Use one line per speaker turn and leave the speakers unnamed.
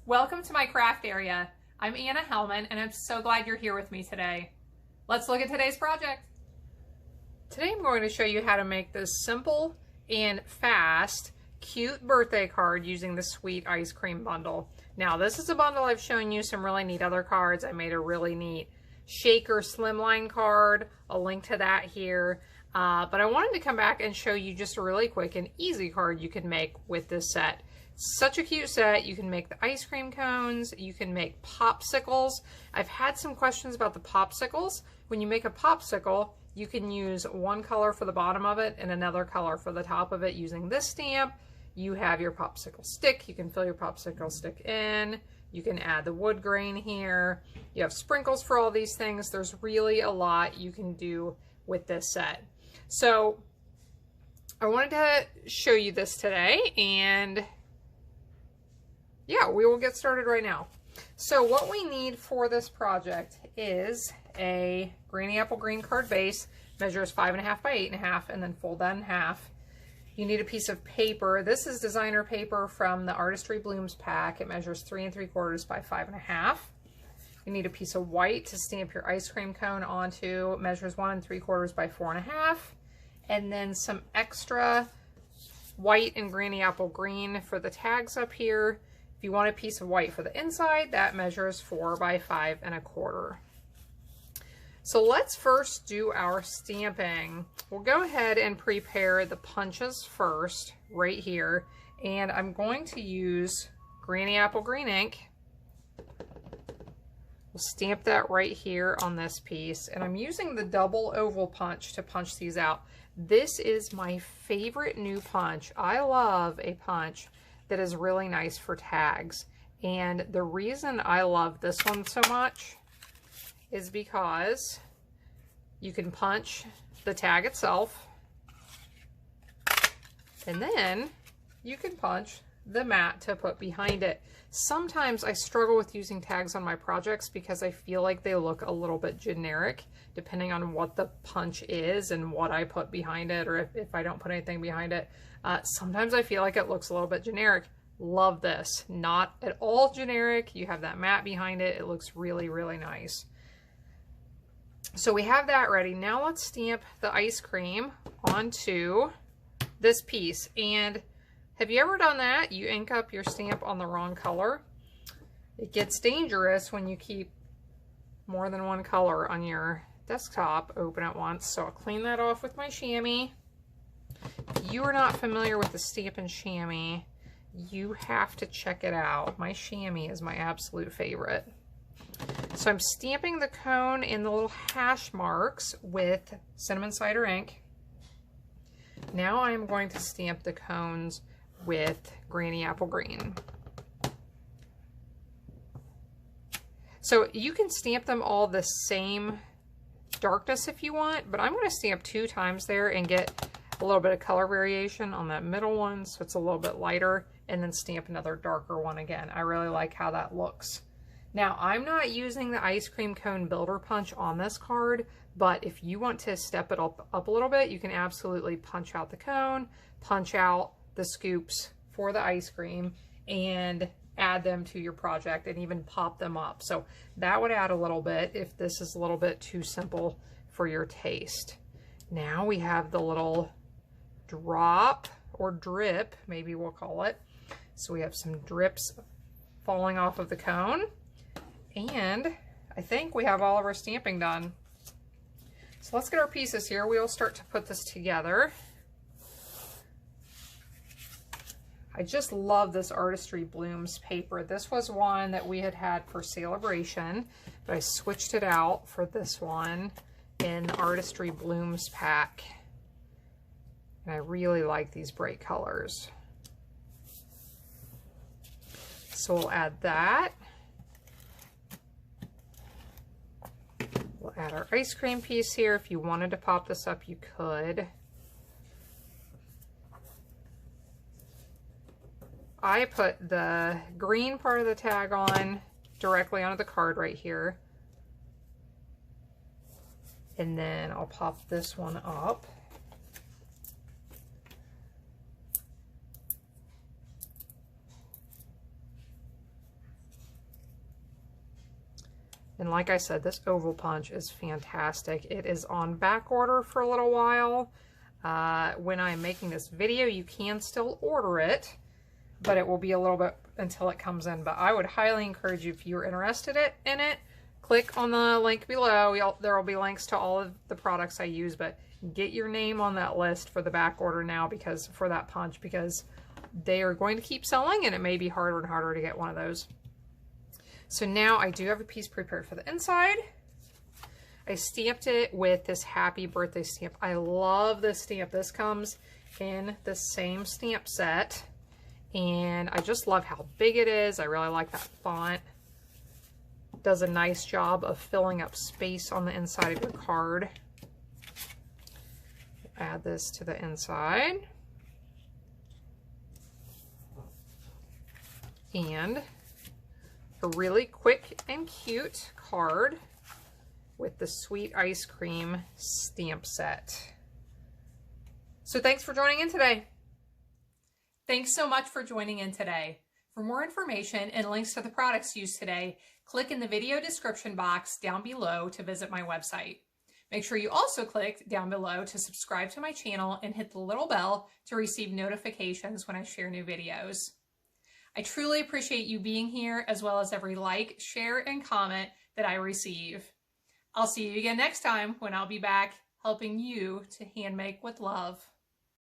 Welcome to my craft area. I'm Anna Hellman and I'm so glad you're here with me today. Let's look at today's project. Today I'm going to show you how to make this simple and fast, cute birthday card using the Sweet Ice Cream bundle. Now this is a bundle I've shown you some really neat other cards. I made a really neat shaker slimline card, a link to that here. But I wanted to come back and show you just a really quick and easy card you can make with this set. Such a cute set. You can make the ice cream cones, you can make popsicles. I've had some questions about the popsicles. When you make a popsicle, you can use one color for the bottom of it and another color for the top of it using this stamp. You have your popsicle stick. You can fill your popsicle stick in. You can add the wood grain here. You have sprinkles for all these things. There's really a lot you can do with this set. So I wanted to show you this today, and yeah, we will get started right now. So what we need for this project is a Granny Apple Green card base, measures 5.5 by 8.5, and then fold that in half. You need a piece of paper. This is designer paper from the Artistry Blooms pack. It measures 3 3/4 by 5.5. You need a piece of white to stamp your ice cream cone onto. It measures 1 3/4 by 4.5. And then some extra white and Granny Apple Green for the tags up here. If you want a piece of white for the inside, that measures 4 by 5.25. So let's first do our stamping. We'll go ahead and prepare the punches first, right here. And I'm going to use Granny Apple Green ink. We'll stamp that right here on this piece. And I'm using the double oval punch to punch these out. This is my favorite new punch. I love a punch that is really nice for tags. And the reason I love this one so much is because you can punch the tag itself, and then you can punch the mat to put behind it. Sometimes I struggle with using tags on my projects because I feel like they look a little bit generic depending on what the punch is and what I put behind it, or if I don't put anything behind it. Sometimes I feel like it looks a little bit generic. Love this. Not at all generic. You have that mat behind it. It looks really, really nice. So we have that ready. Now let's stamp the ice cream onto this piece. And have you ever done that? You ink up your stamp on the wrong color. It gets dangerous when you keep more than one color on your desktop open at once. So I'll clean that off with my chamois. If you are not familiar with the Stampin' chamois, you have to check it out. My chamois is my absolute favorite. So I'm stamping the cone in the little hash marks with cinnamon cider ink. Now I'm going to stamp the cones with Granny Apple Green. So you can stamp them all the same darkness if you want, but I'm going to stamp 2 times there and get a little bit of color variation on that middle one so it's a little bit lighter, and then stamp another darker one again. I really like how that looks. Now I'm not using the ice cream cone builder punch on this card, but if you want to step it up a little bit, you can absolutely punch out the cone, punch out the scoops for the ice cream, and add them to your project and even pop them up. So that would add a little bit if this is a little bit too simple for your taste. Now we have the little drop or drip, maybe we'll call it. So we have some drips falling off of the cone, and I think we have all of our stamping done. So let's get our pieces here. We'll start to put this together. I just love this Artistry Blooms paper. This was one that we had for Celebration, but I switched it out for this one in the Artistry Blooms pack. And I really like these bright colors. So we'll add that. We'll add our ice cream piece here. If you wanted to pop this up, you could. I put the green part of the tag on directly onto the card right here. And then I'll pop this one up. And like I said, this oval punch is fantastic. It is on back order for a little while. When I'm making this video, you can still order it, but it will be a little bit until it comes in. But I would highly encourage you, if you're interested in it, click on the link below. There will be links to all of the products I use, but get your name on that list for the back order now, because for that punch, because they are going to keep selling and it may be harder and harder to get one of those. So now I do have a piece prepared for the inside. I stamped it with this happy birthday stamp. I love this stamp. This comes in the same stamp set, and I just love how big it is. I really like that font. It does a nice job of filling up space on the inside of your card. Add this to the inside. And a really quick and cute card with the sweet ice cream stamp set. So thanks for joining in today. Thanks so much for joining in today. For more information and links to the products used today, click in the video description box down below to visit my website. Make sure you also click down below to subscribe to my channel and hit the little bell to receive notifications when I share new videos. I truly appreciate you being here, as well as every like, share, and comment that I receive. I'll see you again next time when I'll be back helping you to hand make with love.